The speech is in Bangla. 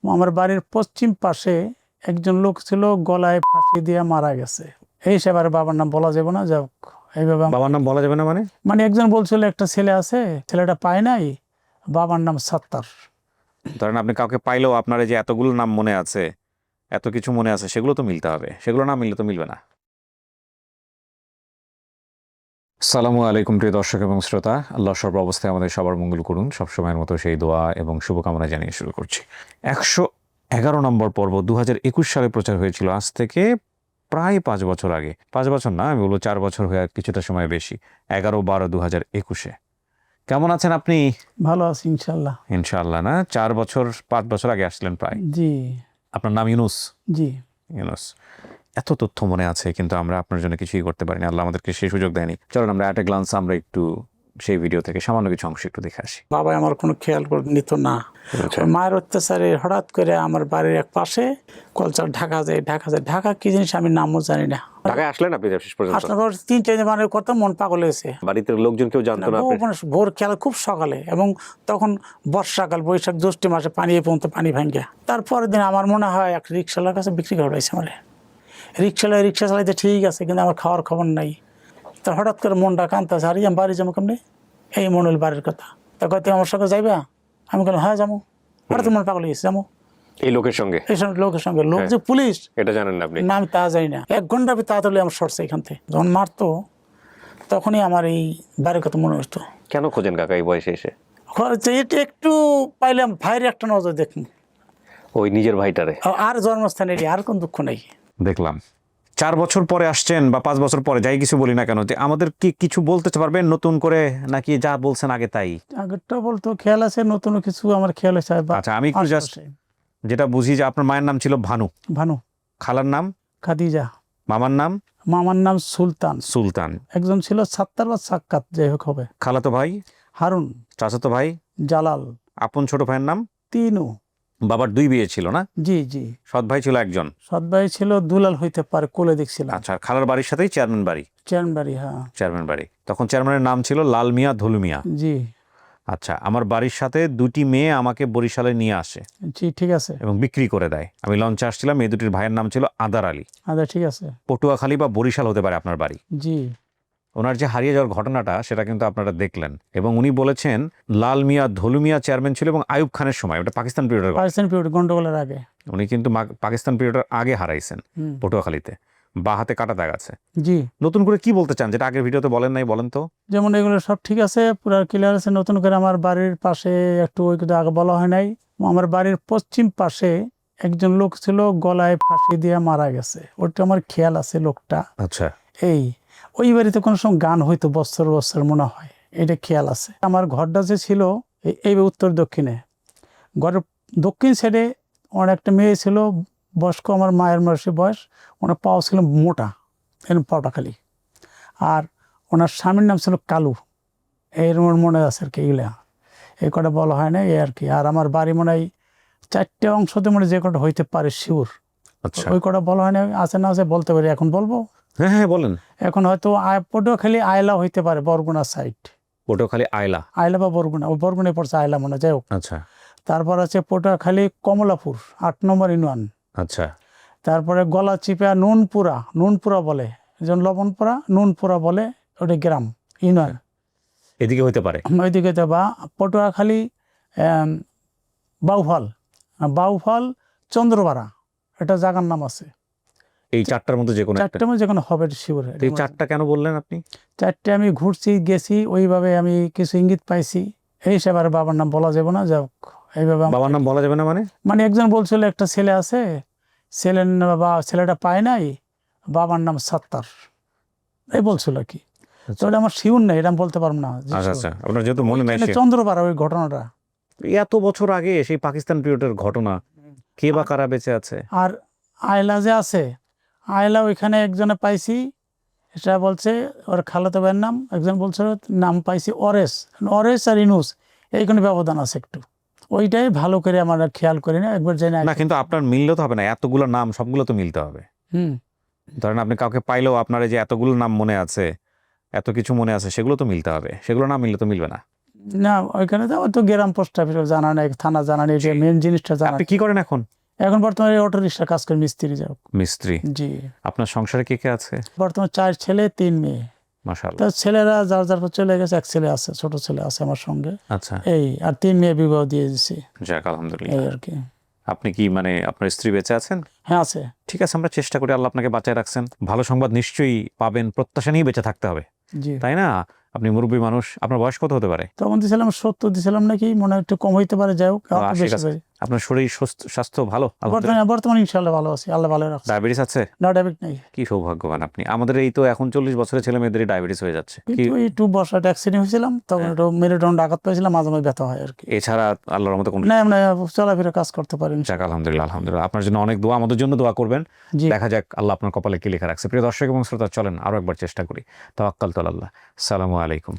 আমার বাড়ির পশ্চিম পাশে একজন লোক ছিল, গলায় ফাঁসি দিয়ে মারা গেছে। এই হিসাবে আর বাবার নাম বলা যাবে না, যাক এইভাবে বাবার নাম বলা যাবে না মানে? মানে একজন বলছিল একটা ছেলে আছে, ছেলেটা পায় নাই, বাবার নাম সত্তার। ধরেন আপনি কাউকে পাইলেও আপনার এই যে এতগুলো নাম মনে আছে, এত কিছু মনে আছে, সেগুলো তো মিলতে হবে, সেগুলো না মিললে তো মিলবে না। আসসালামু আলাইকুম প্রিয় দর্শক এবং শ্রোতা, আল্লাহ সর্ব অবস্থায় আমাদের সবার মঙ্গল করুন, সবসময়ের মতো সেই দোয়া এবং শুভকামনা জানিয়ে শুরু করছি। 111 নম্বর পর্ব 2021 সালে প্রচার হয়েছিল, আজ থেকে প্রায় 5 বছর আগে। 5 বছর না, আমি বলবো 4 বছর হয়ে কিছুটা সময় বেশি। 11-12-2021। কেমন আছেন আপনি? ভালো আছি ইনশাল্লাহ। ইনশাআল্লাহ। না, 4 বছর 5 বছর আগে আসলেন প্রায়। জি। আপনার নাম ইউনুস? জি। ইউনুস। এত তথ্য মনে আছে, কিন্তু আমরা আপনার জন্য কিছুই করতে পারিনি, আল্লাহ আমাদেরকে সেই সুযোগ দেয়নি। চলুন আমরা অ্যাট এ গ্লান্স আমরা একটু সেই ভিডিও থেকে সামান্য কিছু অংশ একটু দেখে আসি। বাবা আমার কোনো খেয়াল করে নিত না। মায়ের অত্যাচারে হঠাৎ করে আমার বাড়ির এক পাশে কলচার ঢাকা যায়। ঢাকা কি জিনিস আমি নামও জানি না। ঢাকায় আসলেন আপনি শেষ পর্যন্ত? আসলে 3-4 দিন করতে মন পাগল হয়েছে। বাড়িতে লোকজন কেউ জানতো না? ভোর খেলা খুব সকালে, এবং তখন বর্ষাকাল, বৈশাখ জ্যৈষ্ঠ মাসে পানি পর্যন্ত পানি ভাঙ্গা। তারপরের দিন আমার মনে হয় একটা রিক্সাওয়ালার কাছে বিক্রি করাইছে আমার। রিক্সা চালাইতে ঠিক আছে, কিন্তু আমার খাওয়ার খবর নাই। তা হঠাৎ করে মনটা কান্তাছে, আর আমি বাড়ি যাবো কেমনি, এই মনুল বাড়ির কথা। তা কত আমার সঙ্গে যাইবা? আমি বললাম হ্যাঁ যাবো। হঠাৎ মন পাগল গেছে, যাবো এই লোকের সঙ্গে? এই লোকের সঙ্গে। লোক যে পুলিশ এটা জানেন না আপনি? না, আমি তা জানি না। 1 ঘন্টা তাড়াতাড়ি আমার সরছে এখান থেকে। যখন মারতো তখনই আমার এই বাড়ির কথা মনে হতো। কেন খোঁজেন কাকা এই বয়সে এসে? এটা একটু পাইলাম ভাইয়ের একটা নজর দেখুন, ওই নিজের ভাইটারে। আর জন্মস্থানে আর কোন দুঃখ নেই। দেখলাম 4 বছর পরে আসছেন বা 5 বছর পরে, যাই কিছু বলি না কেন, যে আমাদের কি কিছু বলতে পারবেন নতুন করে, নাকি যা বলছেন আগে তাই? আগেরটা বলতো খেয়াল আছে, নতুন কিছু আমার খেয়াল আছে। আচ্ছা, আমি একটু জাস্ট যেটা বুঝি যে আপনার মায়ের নাম ছিল ভানু। ভানু। খালার নাম খাদিজা। মামার নাম? মামার নাম সুলতান। সুলতান। একজন ছিল সাত্তার বা সাক্কাত, যাই হোক হবে। খালাতো ভাই? হারুন। চাচাতো ভাই? জালাল। আপন ছোট ভাইয়ের নাম? তিনু। বাবার 2 বিয়ে ছিল না? জি জি। সৎ ভাই ছিল একজন? সৎ ভাই ছিল দুলাল হইতে পারে, কোলে দেখছিলাম। আচ্ছা, খালার বাড়ির সাথেই চেয়ারম্যান বাড়ি? চেয়ারম্যান বাড়ি, হ্যাঁ। চেয়ারম্যান বাড়ি। তখন চেয়ারম্যানের নাম ছিল লাল মিয়া, ধলু মিয়া। জি। আচ্ছা, আমার বাড়ির সাথে 2টি মেয়ে আমাকে বরিশালে নিয়ে আসে। জি ঠিক আছে। এবং বিক্রি করে দেয়। আমি লঞ্চে আসছিলাম, এই 2টির ভাইয়ের নাম ছিল আদার আলী। আচ্ছা ঠিক আছে। পটুয়াখালী বা বরিশাল হতে পারে আপনার বাড়ি। জি। ওনার যে হারিয়ে যাওয়ার ঘটনাটা, সেটা কিন্তু আপনারা দেখলেন, এবং উনি বলেছেন লাল মিয়া, ধলু মিয়া চেয়ারম্যান ছিল, এবং আইয়ুব খানের সময়, ওটা পাকিস্তান পিরিয়ডের কথা। পাকিস্তান পিরিয়ড, গন্ডগোলের আগে। উনি কিন্তু পাকিস্তান পিরিয়ডের আগে হারাইছেন পটুয়াখালীতে, বা হাতে কাটা দাগ আছে। জি। নতুন করে কি বলতে চান, যেটা আগের ভিডিওতে বলেন নাই, বলেন তো। যেমন এগুলো সব ঠিক আছে, পুরো ক্লিয়ার আছে। নতুন করে আমার বাড়ির পাশে একটু, ওই কথা আগে বলা হয় নাই, আমার বাড়ির পশ্চিম পাশে একজন লোক ছিল, গলায় ফাঁসি দিয়ে মারা গেছে। ওটা আমার খেয়াল আছে লোকটা। আচ্ছা। এই ওই বাড়িতে কোনো সময় গান হইতো বছর বছর মনে হয়, এটা খেয়াল আছে। আমার ঘরটা যে ছিল এই উত্তর দক্ষিণে, ঘরের দক্ষিণ সাইডে ওনার একটা মেয়ে ছিল, বয়স্ক, আমার মায়ের বয়স। ওনার পাও ছিল মোটা, এরকম পাওটা খালি। আর ওনার স্বামীর নাম ছিল কালু। এরকম মনে আছে আর কি। এগুলা এই কটা বলা হয় না, এই আর কি। আর আমার বাড়ি মনে হয় 4টে অংশতে মনে যে কটা হইতে পারে শিওর। আচ্ছা, ওই কটা বলা হয় না, আছে না আছে বলতে পারি, এখন বলবো? হ্যাঁ হ্যাঁ বলেন। এখন হয়তো পটুয়াখালী আয়লা হইতে পারে, বরগুনা সাইড। পটুয়াখালী আয়লা? আয়লা বা বরগুনা, ওই বরগুনায় পড়ছে আয়লা মনে, যাই হোক। আচ্ছা। তারপর আছে পটুয়াখালী কমলাপুর, 8 নম্বর ইউনিয়ন। আচ্ছা। তারপরে গলাচিপা নুনপুরা বলে, যেমন লবণপুরা নুনপুরা বলে, ওটা গ্রাম, ইউনিয়ন। এদিকে হইতে পারে। ওইদিকে তো, বা পটুয়াখালী বাউফল চন্দ্রপাড়া, এটা জায়গার নাম আছে। এই 4টার মধ্যে যে কোনো একটা? 4টার মধ্যে যে কোনো হবে শিওর। এই 4টা কেন বললেন আপনি? 4টে আমি ঘুরছি, গেছি, ওইভাবে আমি কিছু ইঙ্গিত পাইছি। এই হিসাবে আর বাবার নাম বলা যাবে না, যাক এইভাবে। বাবার নাম বলা যাবে না মানে? একজন বলছিল একটা ছেলে আছে, ছেলেটা পায় নাই, বাবার নাম সত্তার, এই বলছিল কি। তো এটা আমার শিওর নেই, এটা আমি বলতে পারবো না। আচ্ছা আচ্ছা, আপনার যেহেতু মনে নাই, চন্দ্রপাড়া ওই ঘটনাটা এত বছর আগে, সেই পাকিস্তান পিরিয়ডের ঘটনা, কে বা কারা বেঁচে আছে? আর আয়লা যে আছে, আয়লা ওইখানে একজনে পাইছি, এটা বলছে ওর খালাতো ভাইয়ের নাম। একজন বলছে নাম পাইছি অরেস আর ইনুস, এইখানে ব্যবধান আছে একটু। ওইটাই ভালো করে আমার খেয়াল করি না, একবার যাই না, কিন্তু আপনার মিললে তো হবে না, এতগুলো নাম সবগুলো তো মিলতে হবে। ধরেন আপনি কাউকে পাইলেও আপনার এই যে এতগুলো নাম মনে আছে, এত কিছু মনে আছে, সেগুলো তো মিলতে হবে, সেগুলো না মিললে তো মিলবে না। না ওইখানে তো আমার তো গ্রাম পোস্ট অফিস জানা নেই, থানা জানা নেই, যে মেন জিনিসটা জানা আপনি কি করেন এখন? এখন বর্তমানে অটো রিক্সা কাজ করে, মিস্ত্রি যাও। মিস্ত্রি। জি। আপনার সংসারে কে কে আছে? বর্তমানে 4 ছেলে 3 মেয়ে। মাশাআল্লাহ। তো ছেলেরা যার যার পর চলে গেছে, এক ছেলে আছে, ছোট ছেলে আছে আমার সঙ্গে, আচ্ছা, এই আর 3 মেয়ে বিবাহ দিয়ে দিছি, যাক এই আলহামদুলিল্লাহ। আর কি। আপনি কি মানে আপনার স্ত্রী বেঁচে আছেন? হ্যাঁ আছে। ঠিক আছে, আমরা চেষ্টা করি, আল্লাহ আপনাকে বাঁচায় রাখছেন, ভালো সংবাদ নিশ্চয়ই পাবেন, প্রত্যাশা নিয়ে বেঁচে থাকতে হবে, জি। তাই না? আপনি মুরব্বী মানুষ, আপনার বয়স কত হতে পারে? তখন দিছিলাম 70 দিছিলাম নাকি, মনে হয় একটু কম হইতে পারে, যাই হোক, তো অত 80 বেশি কাছে। পাই। আপনার শরীর স্বাস্থ্য ভালো আলহামদুলিল্লাহ? বর্তমানে ইনশাআল্লাহ ভালো আছি, আল্লাহ ভালো রাখছে। ডায়াবেটিস আছে? না ডায়াবেটিস নাই। কি সৌভাগ্যবান আপনি। আমাদের এই তো এখন 40 বছরের ছেলে মেয়েদেরই ডায়াবেটিস হয়ে যাচ্ছে। কি কিন্তু একটু বর্ষাটা অ্যাক্সিডেন্ট হয়েছিলাম, তখন একটু মেরুদণ্ড আঘাত পাইছিলাম, মাঝে মাঝে ব্যথা হয় আর কি। এছাড়া আল্লাহর মতো কোনো? না এমনি চলাফেরা কাজ করতে পারি। যাক আলহামদুলিল্লাহ, আলহামদুলিল্লাহ। আপনার জন্য অনেক দোয়া, আমাদের জন্য দোয়া করবেন। জি। দেখা যাক আল্লাহ আপনার কপালে কি লেখা রাখছে। প্রিয় দর্শক এবং শ্রোতা, চলেন আরো একবার চেষ্টা করি। তাওয়াক্কালতু আলাল্লাহ। আসসালামু আলাইকুম।